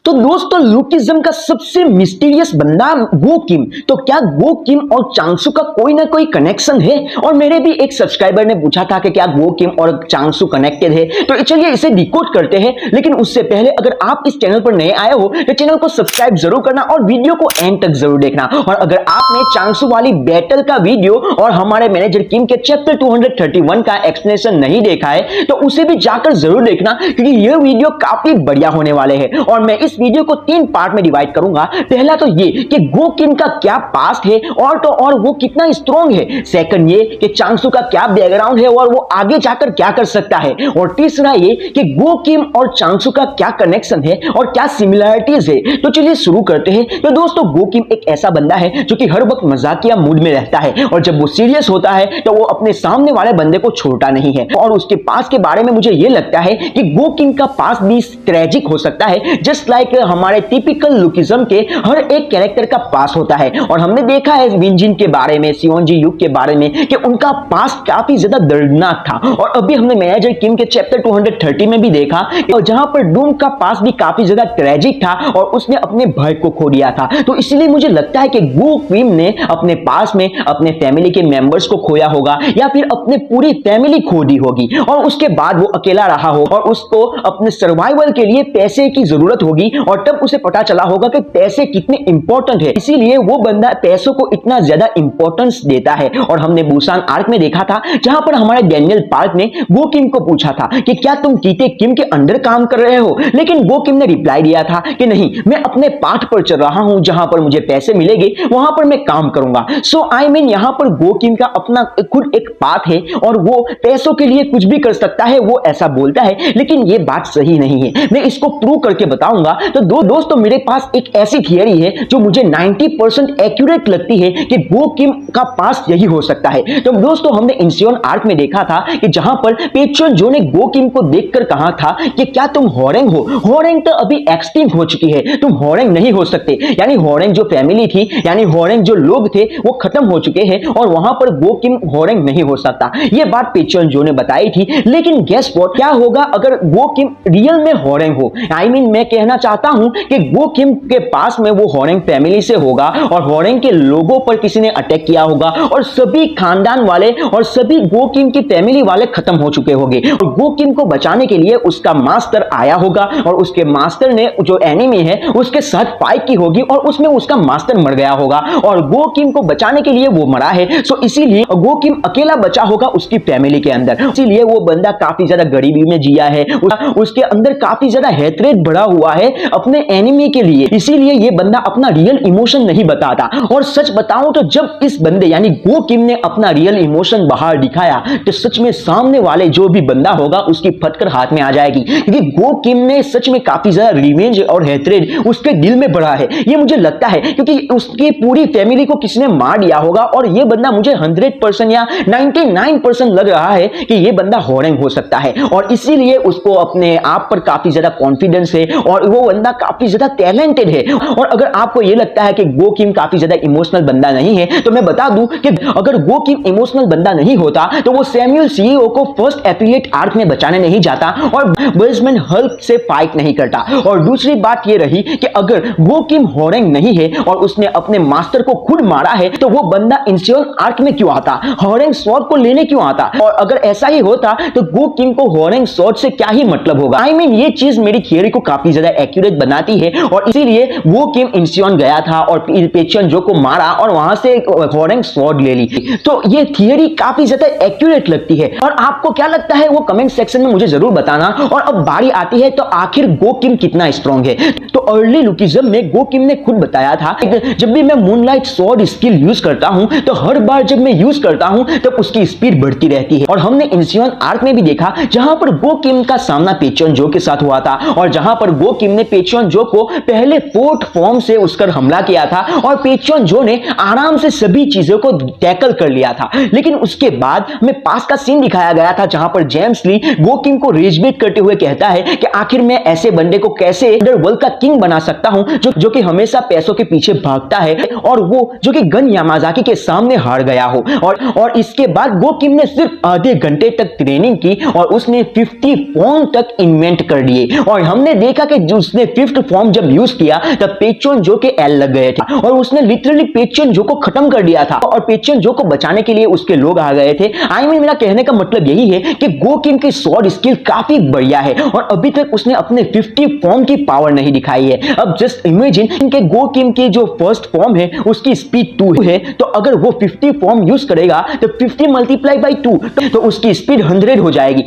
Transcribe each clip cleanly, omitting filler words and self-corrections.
तो दोस्तों लुकिज्म का सबसे मिस्टीरियस बंदा गो किम। तो क्या गो किम और चांगसू का कोई ना कोई कनेक्शन है? और मेरे भी एक सब्सक्राइबर ने पूछा था कि क्या गो किम और चांगसू कनेक्टेड है, तो चलिए इसे डिकोड करते हैं। लेकिन उससे पहले अगर आप इस चैनल पर नए आए हो तो चैनल को सब्सक्राइब जरूर करना और वीडियो को एंड तक जरूर देखना। और अगर आपने चांगसू वाली बैटल का वीडियो और हमारे मैनेजर किम के चैप्टर 231 का एक्सप्लेनेशन नहीं देखा है तो उसे भी जाकर जरूर देखना, क्योंकि यह वीडियो काफी बढ़िया होने वाले हैं। और मैं इस वीडियो को 3 पार्ट में डिवाइड करूंगा। पहला तो ये कि गो किम का क्या पास्ट है और वो कितना स्ट्रॉन्ग है। सेकंड ये कि चांगसू का क्या बैकग्राउंड है और वो आगे जाकर क्या कर सकता है। और तीसरा ये कि गो किम और चांगसू का क्या कनेक्शन है और क्या सिमिलरिटीज है। तो चलिए शुरू करते हैं। तो दोस्तों गो किम एक ऐसा बंदा है जो कि हर वक्त मजाकिया मूड में रहता है, और जब वो सीरियस होता है तो वो अपने सामने वाले बंदे को छोड़ता नहीं है। और उसके पास के बारे में मुझे ये लगता है कि गो किम का पास भी ट्रेजिक हो सकता है, जस्ट लाइक हमारे टिपिकल लुकिज्म के हर एक कैरेक्टर का पास होता है। और हमने देखा है विंजिन के बारे में, सियोंजी युग के बारे में कि उनका पास काफी ज्यादा दर्दनाक था। और अभी हमने मैनेजर किम के चैप्टर 230 में भी देखा और जहां पर डूम का पास भी काफी ज्यादा ट्रेजिक था और उसने अपने भाई को खो दिया था। तो इसलिए मुझे लगता है कि गो किम ने अपने पास में अपने फैमिली के मेंबर्स को खोया होगा या फिर अपने पूरी फैमिली खो दी होगी, और उसके बाद वो अकेला रहा हो और उसको अपने सर्वाइवल के लिए पैसे की जरूरत होगी। और तब उसे पता चला होगा कि पैसे कितने इंपॉर्टेंट है, इसीलिए वो बंदा पैसों को इतना ज्यादा इंपॉर्टेंस देता है। और हमने बुसान आर्क में देखा था जहां पर हमारे डैनियल पार्क ने गो किम को पूछा था कि क्या तुम कीते किम के अंडर काम कर रहे हो, लेकिन गो किम ने रिप्लाई दिया था कि नहीं, मैं अपने पाथ पर चल रहा हूं, जहां पर मुझे पैसे मिलेंगे वहां पर मैं काम करूंगा। सो आई मीन यहां पर गो किम का अपना खुद एक पाथ है और वो पैसों के लिए कुछ भी कर सकता है, वो ऐसा बोलता है। लेकिन ये बात सही नहीं है, मैं इसको प्रूव करके बताऊंगा। तो दोस्तों मेरे पास एक ऐसी थियरी है जो मुझे 90% एक्यूरेट लगती है कि गो किम का पास यही हो सकता है। तो दोस्तों हमने इंसियोन आर्क में देखा था कि जहां पर पेचुन जो ने गो किम को देखकर कहा था कि क्या तुम होरेंग हो, होरेंग तो अभी एक्सटिंक्ट हो चुकी है, तुम होरेंग नहीं हो सकते। यानी होरेंग जो फैमिली थी, यानी होरेंग जो लोग थे वो खत्म हो चुके हैं और वहां पर गो किम होरेंग नहीं हो सकता। यह बात पेचुन जो ने बताई थी। लेकिन गेस व्हाट, क्या होगा अगर गो किम रियल में होरेंग हो? आई मीन मैं कहना चाहता हूं कि गो किम के पास में वो होरेंग फैमिली से होगा और होरेंग के लोगों पर किसी ने अटैक किया होगा और सभी खानदान वाले और सभी गो किम की फैमिली वाले खत्म हो चुके होंगे। और गो किम को बचाने के लिए उसका मास्टर आया होगा और उसके मास्टर ने जो एनिमी है उसके साथ फाइट की होगी और उसमें उसका मास्टर मर गया होगा और गो किम को बचाने के लिए वो मरा है। सो इसीलिए गो किम अकेला बचा होगा उसकी फैमिली के अंदर। इसीलिए वो बंदा काफी ज्यादा गरीबी में जिया है, उसके अंदर काफी ज्यादा हेट्रेड बढ़ा हुआ है अपने एनिमी के लिए। इसीलिए ये बंदा अपना रियल इमोशन नहीं बताता। और सच बताऊं तो जब इस बंदे यानी गो किम ने अपना रियल इमोशन बाहर दिखाया तो सच में सामने वाले जो भी बंदा होगा उसकी फटकर हाथ में आ जाएगी, क्योंकि गो किम ने सच में काफी ज्यादा रिवेंज और हेट्रेड उसके दिल में बढ़ा है, ये मुझे लगता है, क्योंकि उसकी पूरी फैमिली को किसी ने मार दिया होगा। और ये बंदा मुझे 100% या 99% लग रहा है कि ये बंदा होरेंग हो सकता है। और इसीलिए उसको अपने आप पर काफी ज्यादा कॉन्फिडेंस है और वो बंदा काफी ज्यादा टैलेंटेड है। और अगर आपको ये लगता है कि गो किम काफी ज्यादा इमोशनल बंदा नहीं है, तो मैं बता दूं कि अगर गो किम इमोशनल बंदा नहीं होता तो वो सैमुअल सीईओ को फर्स्ट एफिलिएट आर्क में बचाने नहीं जाता और बेसमेंट हल्क से फाइट नहीं करता। और दूसरी बात ये रही कि अगर गो किम होरेंग नहीं है और उसने अपने मास्टर को खुद मारा है तो वो बंदा इंसियोन आर्क में क्यों आता, होरेंग स्वॉर्ड को लेने क्यों आता? और अगर ऐसा ही होता तो गो किम को होरेंग स्वॉर्ड से क्या ही मतलब होगा? आई मीन ये चीज मेरी थियरी को काफी ज्यादा एक्यूरेट बनाती है और इसीलिए वो किम इंसियोन गया था और पेचुन जो को मारा और वहां से होरेंग स्वॉर्ड ले ली। तो ये थियरी काफी ज्यादा एक्यूरेट लगती है। और आपको क्या लगता है वो कमेंट सेक्शन में मुझे जरूर बताना। और अब बारी आती है तो आखिर गो किम कितना स्ट्रांग है। तो अर्ली लुकिज्म में गो किम ने खुद बताया था जब भी मैं मूनलाइट स्वॉर्ड स्किल यूज करता हूं तो हर बार जब मैं यूज करता हूं तब उसकी स्पीड बढ़ती रहती है। और हमने इंसियोन आर्क में भी देखा जहां पर गो किम का सामना पेचुन जो के साथ हुआ था और जहां पर गो किम ने पेचुन जो को पहले फोर्थ फॉर्म से उसकर हमला किया था और पेचुन जो ने आराम से सभी चीजों को टैकल कर लिया था। लेकिन उसके बाद में पास का सीन दिखाया गया था जहां पर जेम्स ली गो किम को रेजबेट करते हुए कहता है कि आखिर मैं ऐसे बंदे को कैसे अंडरवर्ल्ड का किंग बना सकता हूं जो कि हमेशा पैसों के पीछे भागता है और वो जो कि गन यामाजाकी के सामने हार गया हो। और इसके बाद गो किम ने सिर्फ आधे घंटे तक ट्रेनिंग की और उसने 50 फॉर्म तक इन्वेंट कर दिए। और हमने देखा कि उसने फिफ्थ फॉर्म जब यूज किया तब पेचोनजो के एल लग गए थे और उसने लिटरली पेचोनजो को खत्म कर दिया था और पेचोनजो को बचाने के लिए उसके लोग आ गए थे। मेरा कहने का मतलब यही है कि गो किम की स्वॉर्ड स्किल काफी बढ़िया है और अभी तक उसने अपने 50 फॉर्म की पावर नहीं दिखाई है। अब जस्ट इमेजिन कि गो किम की जो फर्स्ट फॉर्म है उसकी स्पीड 2 है, तो अगर वो 50 फॉर्म यूज करेगा तो 50 मल्टीप्लाई बाई 2 तो उसकी स्पीड 100 हो जाएगी।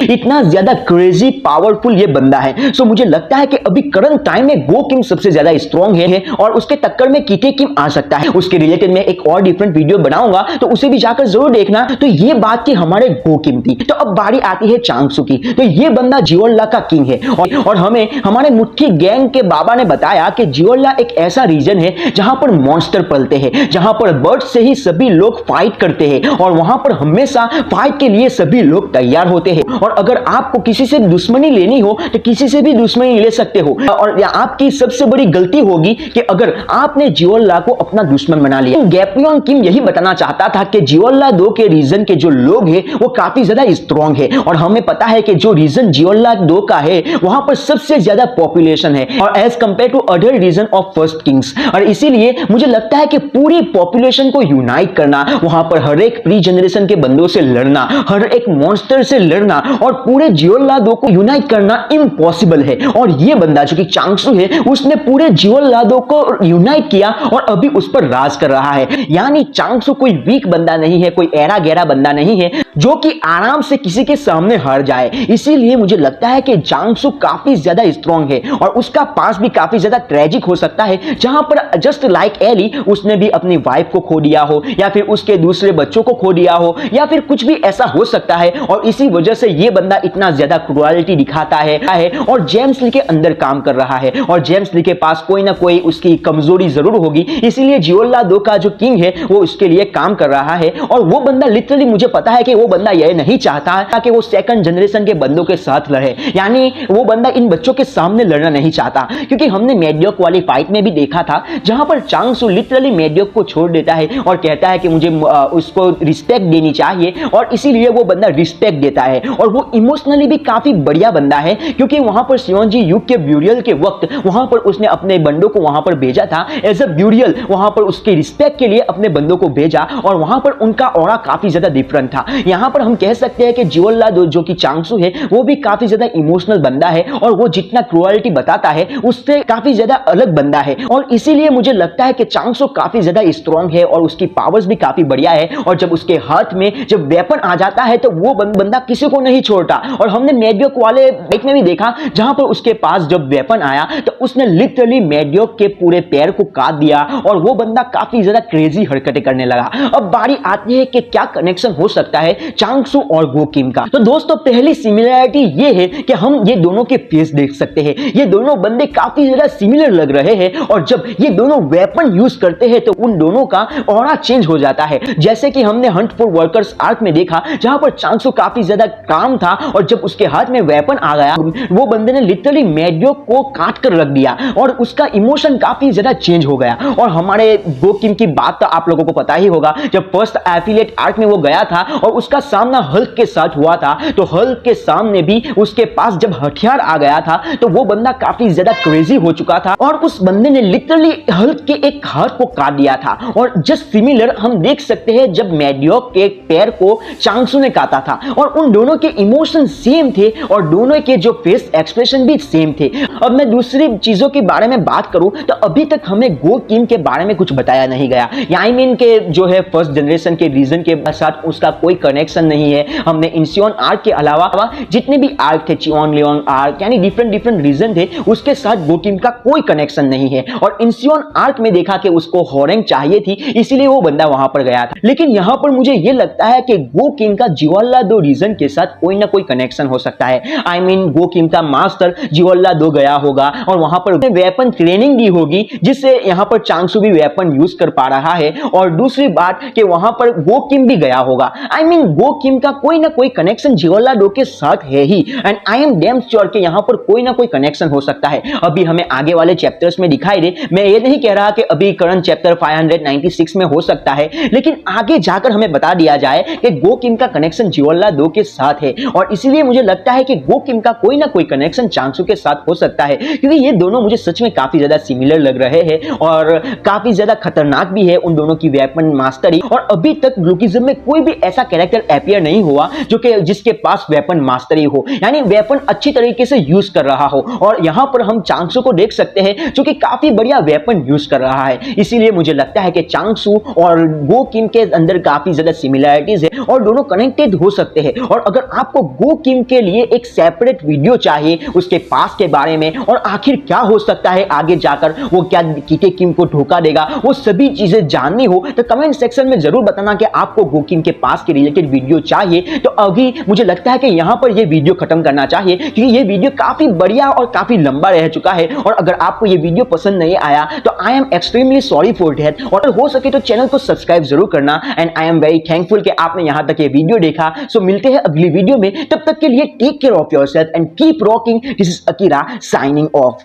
इतना ज्यादा क्रेजी पावरफुल ये बंदा है। सो मुझे लगता है कि अभी करंट टाइम में गो किम सबसे ज्यादा स्ट्रॉन्ग है और उसके टक्कर में कीटे किम आ सकता है। उसके रिलेटेड में एक और डिफरेंट वीडियो बनाऊंगा तो उसे भी जाकर जरूर देखना। तो ये बात की हमारे गो किम थी। तो अब बारी आती है चांगसू की। तो ये बंदा जियोल्ला का किंग है और हमें हमारे मुट्ठी गैंग के बाबा ने बताया कि जियोल्ला एक ऐसा रीजन है जहां पर मॉन्स्टर पलते हैं, जहां पर बर्ड से ही सभी लोग फाइट करते हैं और वहां पर हमेशा फाइट के लिए सभी लोग तैयार होते हैं। और अगर आपको किसी से दुश्मनी लेनी हो तो किसी से भी दुश्मनी ले सकते हो और आपकी सबसे बड़ी गलती होगी कि अगर आपने जियोल्ला को अपना दुश्मन बना लिया। गैपियोन किम यही बताना चाहता था कि जियोल्ला 2 के रीजन के जो लोग हैं वो काफी ज्यादा स्ट्रॉन्ग है और हमें पता है कि जो रीजन जियोल्ला 2 का है वहां पर सबसे ज्यादा पॉपुलेशन है और as compare to other region of first kings. और इसीलिए मुझे लगता है कि पूरी पॉपुलेशन को यूनाइट करना, वहां पर हर एक प्री जनरेशन के बंदों से लड़ना, हर एक मॉन्स्टर से लड़ना और पूरे जियोल्ला 2 को यूनाइट करना इम्पॉसिबल है। और ये बंदा जो कि चांगसू है उसने पूरे जियोल्ला 2 को यूनाइट किया और अभी उस पर राज कर रहा है। यानी चांगसू कोई वीक बंदा नहीं है, कोई एरा गहरा बंदा नहीं है जो कि आराम से किसी के सामने हार जाए। इसीलिए मुझे लगता है कि चांगसू काफी ज्यादा स्ट्रॉन्ग है और उसका पास भी काफी ज्यादा ट्रेजिक हो सकता है, जहां पर जस्ट लाइक एली उसने भी अपनी वाइफ को खो दिया हो या फिर उसके दूसरे बच्चों को खो दिया हो या फिर कुछ भी ऐसा हो सकता है और इसी वजह से ये बंदा इतना ज्यादा क्रूरलिटी दिखाता है और जेम्स ली के अंदर काम कर रहा है और जेम्स ली के पास कोई ना कोई उसकी कमजोरी जरूर होगी। इसीलिए जियोल्ला 2 का जो किंग है वो उसके लिए काम कर रहा है और वो बंदा लिटरली मुझे पता है कि वो बंदा यह नहीं चाहता कि वो सेकंड जनरेशन के बंदों के साथ लड़े। यानी वो बंदा इन बच्चों के सामने लड़ना नहीं चाहता, क्योंकि हमने मेडियोक वाली फाइट में भी देखा था जहां पर चांगसू लिटरली मेडियोक को छोड़ देता है और कहता है कि मुझे उसको रिस्पेक्ट देनी चाहिए और इसीलिए वो बंदा रिस्पेक्ट देता है। और वो इमोशनली भी काफी बढ़िया बंदा है, क्योंकि वहां पर शियोंजी युग के ब्यूरियल के वक्त वहां पर उसने अपने बंदों को वहां पर भेजा था एज अ ब्यूरियल, वहां पर उसके रिस्पेक्ट के लिए अपने बंदों को भेजा और वहां पर उनका ऑरा काफी ज्यादा डिफरेंट था। यहां पर हम कह सकते हैं कि जियोल्ला 2 जो कि चांगसू है वो भी काफी ज्यादा इमोशनल बंदा है और वो जितना क्रूरलिटी बताता है उससे काफी ज्यादा अलग बंदा है और इसीलिए मुझे लगता है कि चांगसू काफी ज्यादा स्ट्रॉन्ग है और उसकी पावर्स भी काफी बढ़िया है और जब उसके हाथ में जब वेपन आ जाता है तो वो बंदा किसी को नहीं छोड़ता। और हमने मेडियोक वाले बाइक में भी देखा जहां पर उसके पास जब वेपन आया तो उसने लिटरली मेडियोक के पूरे पैर को काट दिया और वो बंदा काफी ज्यादा क्रेजी हरकतें करने लगा। अब बारी आती है कि क्या कनेक्शन हो सकता है चांगसू और गो किम का। तो दोस्तों पहली सिमिलरिटी ये है कि हम ये दोनों के फेस देख सकते हैं, ये दोनों बंदे काफी ज्यादा सिमिलर लग रहे हैं और जब ये दोनों वेपन यूज करते हैं तो उन दोनों का ऑरा चेंज हो जाता है। जैसे कि हमने हंट फॉर वर्कर्स आर्क में देखा जहां पर चांगसू काफी ज्यादा काम था और जब उसके हाथ में वेपन आ गया वो बंदे ने लिटरली मेडियोक को काट कर रख दिया और उसका इमोशन काफी ज्यादा चेंज हो गया। और हमारे गो किम की बात तो आप लोगों को पता ही होगा, जब फर्स्ट एफिलिएट आर्क में वो गया था और उसका सामना हल्क के साथ हुआ था तो हल्क के सामने भी उसके पास जब हथियार आ गया था तो वो बंदा काफी ज्यादा क्रेजी हो चुका था और उस बंदे ने लिटरली हल्क के एक हाथ को काट दिया था। और जस्ट सिमिलर हम देख सकते हैं जब मेडियोक के पैर को चांगसू ने काटा था और उन दोनों के इमोशन सेम थे और दोनों के जो फेस एक्सप्रेशन भी सेम थे। अब मैं दूसरी चीजों के बारे में बात करूं तो अभी तक हमें गो किम के बारे में कुछ बताया नहीं गया। आई मीन के जो है फर्स्ट जनरेशन के रीजन के साथ उसका कोई कनेक्शन नहीं है। हमने इंसियोन आर्क के अलावा जितने भी आर्क थे, चियोन लियोन आर्क, यानी डिफरेंट रीजन थे, उसके साथ गो किम का कोई कनेक्शन नहीं है। और इंसियोन आर्क में देखा कि उसको हॉरेंग चाहिए थी इसीलिए वो बंदा वहां पर गया था। लेकिन यहां पर मुझे ये लगता है कि गो किम का जियोल्ला 2 रीजन के साथ कोई ना कोई कनेक्शन हो सकता है। आई मीन गो किम का मास्टर जियोल्ला 2 गया होगा और वहां पर वेपन ट्रेनिंग दी होगी जिससे यहां पर चांगसू भी वेपन यूज कर पा रहा है। और दूसरी बात कि वहां पर गो किम भी गया होगा। आई मीन गो किम का कोई ना कोई कनेक्शन जियोल्ला 2 के साथ है ही and I am damn sure कि यहां पर कोई ना कोई कनेक्शन हो सकता है। अभी हमें आगे वाले चैप्टर्स में दिखाई दे, मैं ये नहीं कह रहा कि अभी करंट चैप्टर 596 में हो सकता है, लेकिन आगे जाकर हमें बता दिया जाए कि गो किम का कनेक्शन जियोल्ला 2 के साथ है और इसीलिए मुझे लगता है कि गो किम का कोई ना कोई कनेक्शन चांगसू के साथ हो सकता है, क्योंकि ये दोनों मुझे सच में काफी ज्यादा सिमिलर लग रहे हैं और काफी ज्यादा खतरनाक भी है उन दोनों की वेपन मास्टरी। और अभी तक ग्लूकिज्म में कोई भी ऐसा कैरेक्टर अपीयर नहीं हुआ जो कि जिसके पास वेपन मास्टरी हो, यानी वेपन अच्छी तरीके से यूज कर रहा हो। और यहां पर हम चांगसू को देख सकते हैं जो कि काफी बढ़िया वेपन यूज कर रहा है। इसीलिए मुझे लगता है कि चांगसू और गो किम के अंदर काफी ज्यादा सिमिलरिटीज है और दोनों कनेक्टेड हो सकते हैं। और अगर आपको गो किम के लिए एक सेपरेट वीडियो चाहिए उसके पास के बारे में और आखिर क्या हो सकता है आगे जाकर, वो क्या कीके किम को धोखा देगा, वो सभी चीजें जाननी हो तो कमेंट सेक्शन में जरूर बताना कि आपको गो किम के पास के रिलेटेड वीडियो चाहिए। तो अभी मुझे लगता है कि यहां पर ये वीडियो खत्म करना चाहिए, क्योंकि ये वीडियो काफी बढ़िया और काफी लंबा रह चुका है। और अगर आपको ये वीडियो पसंद नहीं आया तो I am extremely sorry for that, और हो सके तो चैनल को सब्सक्राइब जरूर करना। And I am very thankful कि आपने यहां तक ये वीडियो देखा। सो मिलते हैं अगली वीडियो में, तब तक के लिए take care of yourself and keep rocking. This is Akira signing of.